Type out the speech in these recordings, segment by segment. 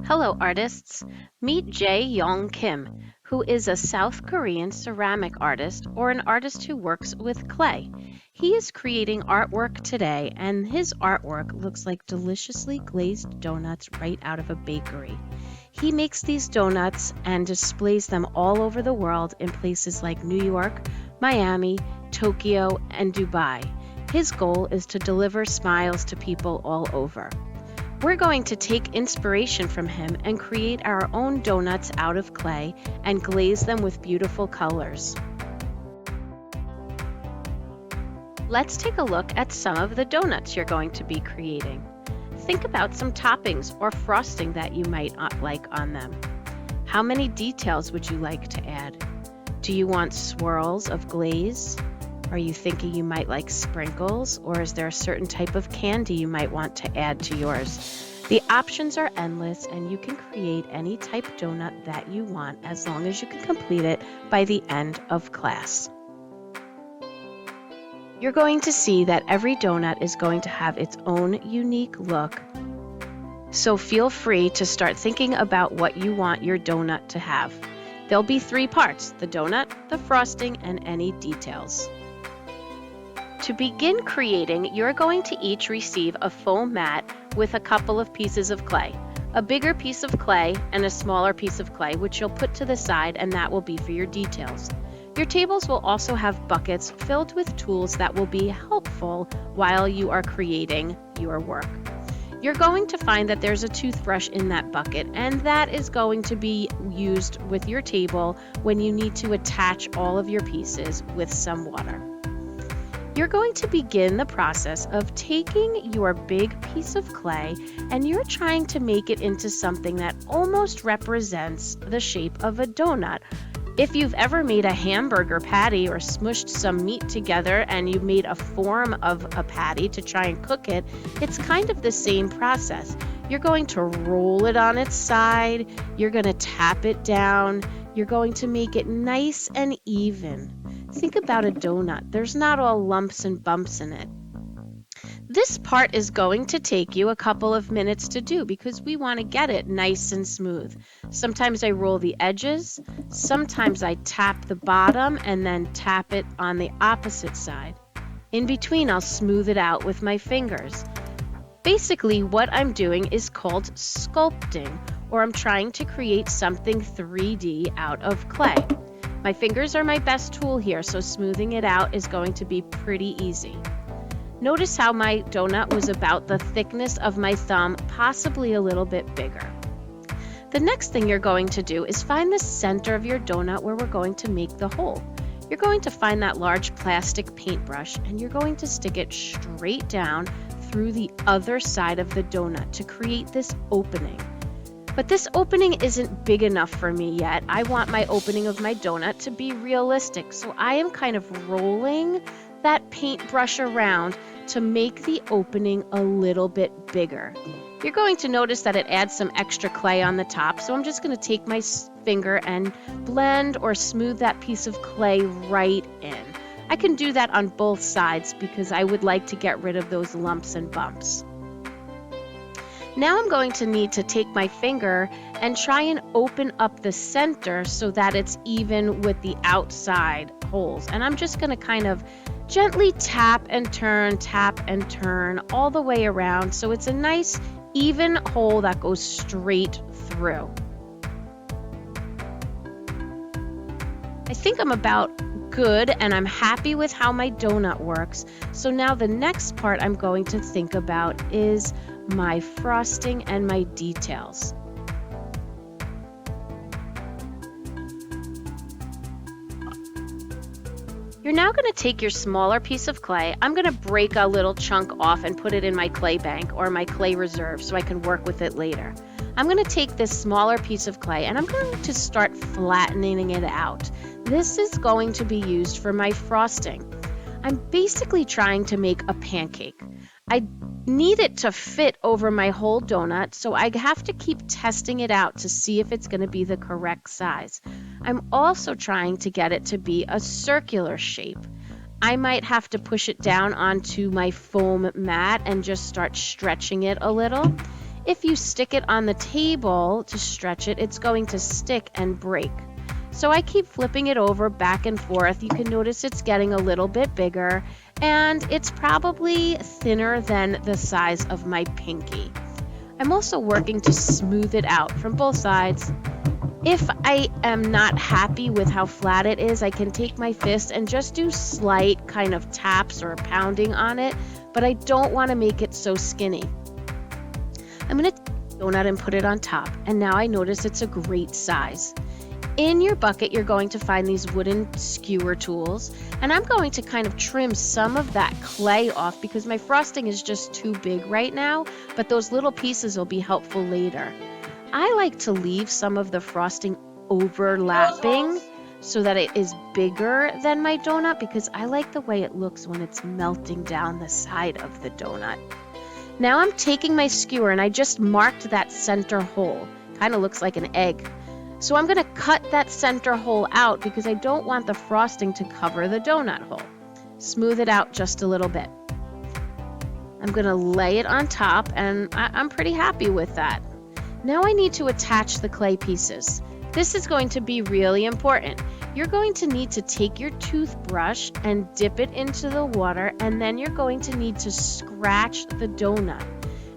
Hello, artists. Meet Jae Yong Kim, who is a South Korean ceramic artist or an artist who works with clay. He is creating artwork today, and his artwork looks like deliciously glazed donuts right out of a bakery. He makes these donuts and displays them all over the world in places like New York, Miami, Tokyo, and Dubai. His goal is to deliver smiles to people all over. We're going to take inspiration from him and create our own donuts out of clay and glaze them with beautiful colors. Let's take a look at some of the donuts you're going to be creating. Think about some toppings or frosting that you might like on them. How many details would you like to add? Do you want swirls of glaze? Are you thinking you might like sprinkles, or is there a certain type of candy you might want to add to yours? The options are endless, and you can create any type donut that you want as long as you can complete it by the end of class. You're going to see that every donut is going to have its own unique look, so feel free to start thinking about what you want your donut to have. There'll be 3 parts: the donut, the frosting, and any details. To begin creating, you're going to each receive a foam mat with a couple of pieces of clay. A bigger piece of clay and a smaller piece of clay, which you'll put to the side, and that will be for your details. Your tables will also have buckets filled with tools that will be helpful while you are creating your work. You're going to find that there's a toothbrush in that bucket, and that is going to be used with your table when you need to attach all of your pieces with some water. You're going to begin the process of taking your big piece of clay and you're trying to make it into something that almost represents the shape of a donut. If you've ever made a hamburger patty or smushed some meat together and you made a form of a patty to try and cook it, it's kind of the same process. You're going to roll it on its side, you're going to tap it down, you're going to make it nice and even. Think about a donut. There's not all lumps and bumps in it. This part is going to take you a couple of minutes to do because we want to get it nice and smooth. Sometimes I roll the edges, sometimes I tap the bottom and then tap it on the opposite side. In between, I'll smooth it out with my fingers. Basically, what I'm doing is called sculpting, or I'm trying to create something 3D out of clay. My fingers are my best tool here, so smoothing it out is going to be pretty easy. Notice how my donut was about the thickness of my thumb, possibly a little bit bigger. The next thing you're going to do is find the center of your donut where we're going to make the hole. You're going to find that large plastic paintbrush and you're going to stick it straight down through the other side of the donut to create this opening. But this opening isn't big enough for me yet. I want my opening of my donut to be realistic, so I am kind of rolling that paintbrush around to make the opening a little bit bigger. You're going to notice that it adds some extra clay on the top, so I'm just going to take my finger and blend or smooth that piece of clay right in. I can do that on both sides because I would like to get rid of those lumps and bumps. Now I'm going to need to take my finger and try and open up the center so that it's even with the outside holes. And I'm just going to kind of gently tap and turn all the way around so it's a nice even hole that goes straight through. I think I'm about good and I'm happy with how my donut works. So now the next part I'm going to think about is my frosting and my details. You're now going to take your smaller piece of clay. I'm going to break a little chunk off and put it in my clay bank or my clay reserve so I can work with it later. I'm going to take this smaller piece of clay and I'm going to start flattening it out. This is going to be used for my frosting. I'm basically trying to make a pancake. I need it to fit over my whole donut, so I have to keep testing it out to see if it's going to be the correct size. I'm also trying to get it to be a circular shape. I might have to push it down onto my foam mat and just start stretching it a little. If you stick it on the table to stretch it, it's going to stick and break. So I keep flipping it over back and forth. You can notice it's getting a little bit bigger, and it's probably thinner than the size of my pinky. I'm also working to smooth it out from both sides. If I am not happy with how flat it is, I can take my fist and just do slight kind of taps or pounding on it, but I don't want to make it so skinny. I'm going to take the donut and put it on top, and now I notice it's a great size. In your bucket, you're going to find these wooden skewer tools, and I'm going to kind of trim some of that clay off because my frosting is just too big right now, but those little pieces will be helpful later. I like to leave some of the frosting overlapping so that it is bigger than my donut because I like the way it looks when it's melting down the side of the donut. Now I'm taking my skewer and I just marked that center hole. Kind of looks like an egg. So I'm going to cut that center hole out because I don't want the frosting to cover the donut hole. Smooth it out just a little bit. I'm going to lay it on top, and I'm pretty happy with that. Now I need to attach the clay pieces. This is going to be really important. You're going to need to take your toothbrush and dip it into the water, and then you're going to need to scratch the donut.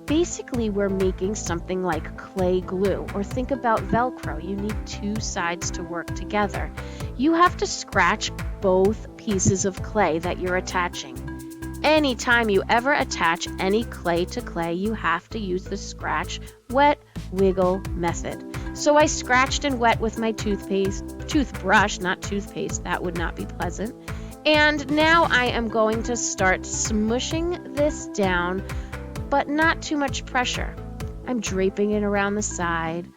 Basically, we're making something like clay glue, or think about Velcro. You need two sides to work together. You have to scratch both pieces of clay that you're attaching. Anytime you ever attach any clay to clay, you have to use the scratch, wet, wiggle method. So I scratched and wet with my toothbrush, not toothpaste, that would not be pleasant. And now I am going to start smushing this down, but not too much pressure. I'm draping it around the side.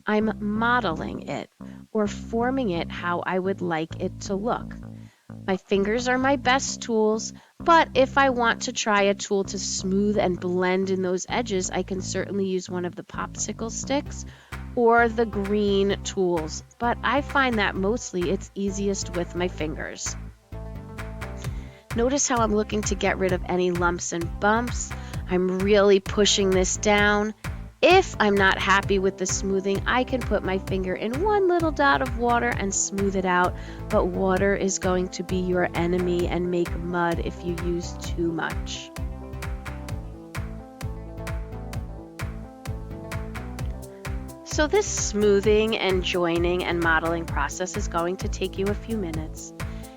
I'm modeling it or forming it how I would like it to look. My fingers are my best tools, but if I want to try a tool to smooth and blend in those edges, I can certainly use one of the popsicle sticks or the green tools, but I find that mostly it's easiest with my fingers. Notice how I'm looking to get rid of any lumps and bumps. I'm really pushing this down. If I'm not happy with the smoothing, I can put my finger in one little dot of water and smooth it out, but water is going to be your enemy and make mud if you use too much. So this smoothing and joining and modeling process is going to take you a few minutes.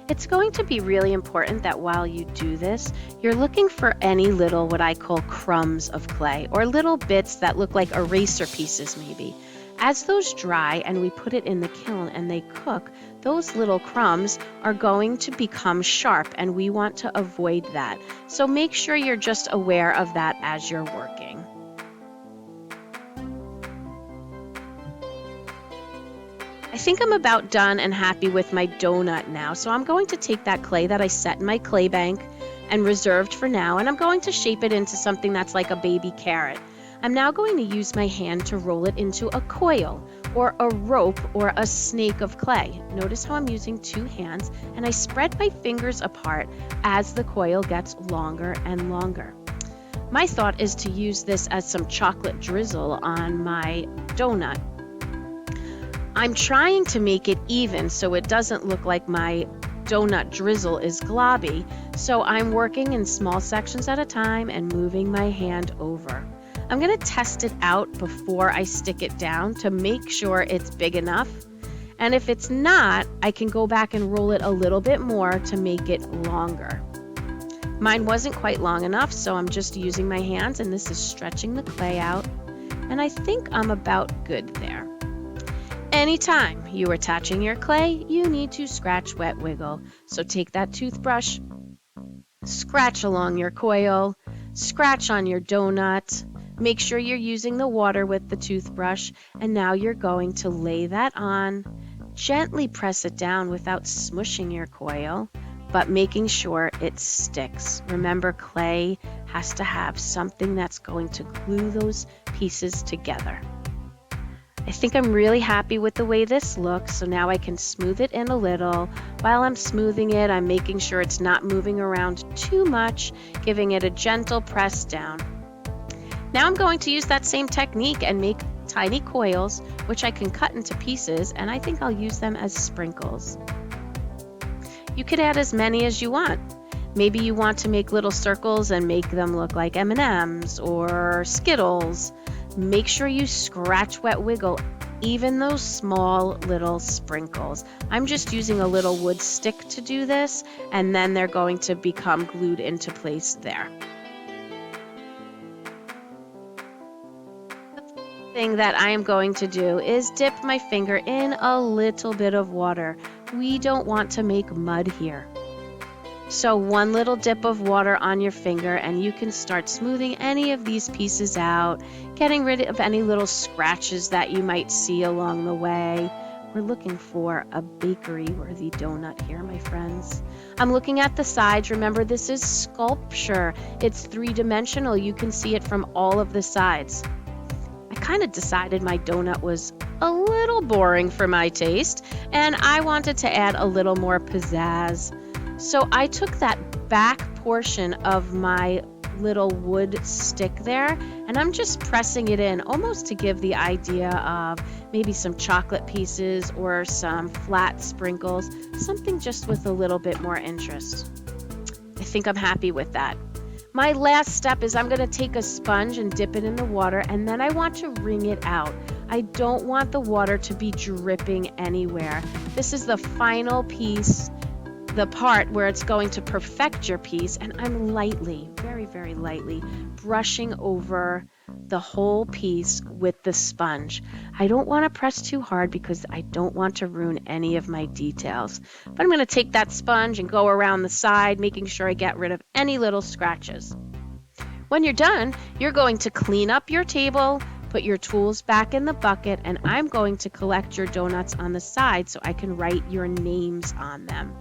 It's going to be really important that while you do this, you're looking for any little what I call crumbs of clay, or little bits that look like eraser pieces maybe. As those dry and we put it in the kiln and they cook, those little crumbs are going to become sharp, and we want to avoid that. So make sure you're just aware of that as you're working. I think I'm about done and happy with my donut now, so I'm going to take that clay that I set in my clay bank and reserved for now, and I'm going to shape it into something that's like a baby carrot. I'm now going to use my hand to roll it into a coil, or a rope, or a snake of clay. Notice how I'm using two hands, and I spread my fingers apart as the coil gets longer and longer. My thought is to use this as some chocolate drizzle on my donut. I'm trying to make it even so it doesn't look like my donut drizzle is globby, so I'm working in small sections at a time and moving my hand over. I'm going to test it out before I stick it down to make sure it's big enough, and if it's not, I can go back and roll it a little bit more to make it longer. Mine wasn't quite long enough, so I'm just using my hands, and this is stretching the clay out, and I think I'm about good there. Anytime you are attaching your clay, you need to scratch, wet, wiggle. So take that toothbrush, scratch along your coil, scratch on your donut. Make sure you're using the water with the toothbrush, and now you're going to lay that on. Gently press it down without smushing your coil, but making sure it sticks. Remember, clay has to have something that's going to glue those pieces together. I think I'm really happy with the way this looks, so now I can smooth it in a little. While I'm smoothing it, I'm making sure it's not moving around too much, giving it a gentle press down. Now I'm going to use that same technique and make tiny coils, which I can cut into pieces, and I think I'll use them as sprinkles. You could add as many as you want. Maybe you want to make little circles and make them look like M&Ms or Skittles. Make sure you scratch, wet, wiggle even those small little sprinkles. I'm just using a little wood stick to do this, and then they're going to become glued into place there. The thing that I am going to do is dip my finger in a little bit of water. We don't want to make mud here. So one little dip of water on your finger and you can start smoothing any of these pieces out, getting rid of any little scratches that you might see along the way. We're looking for a bakery-worthy donut here, my friends. I'm looking at the sides. Remember, this is sculpture. It's three-dimensional. You can see it from all of the sides. I kind of decided my donut was a little boring for my taste, and I wanted to add a little more pizzazz. So I took that back portion of my little wood stick there, and I'm just pressing it in almost to give the idea of maybe some chocolate pieces or some flat sprinkles, something just with a little bit more interest. I think I'm happy with that. My last step is I'm going to take a sponge and dip it in the water, and then I want to wring it out. I don't want the water to be dripping anywhere. This is the final piece, the part where it's going to perfect your piece, and I'm lightly, very, very lightly brushing over the whole piece with the sponge. I don't want to press too hard because I don't want to ruin any of my details. But I'm going to take that sponge and go around the side, making sure I get rid of any little scratches. When you're done, you're going to clean up your table, put your tools back in the bucket, and I'm going to collect your donuts on the side so I can write your names on them.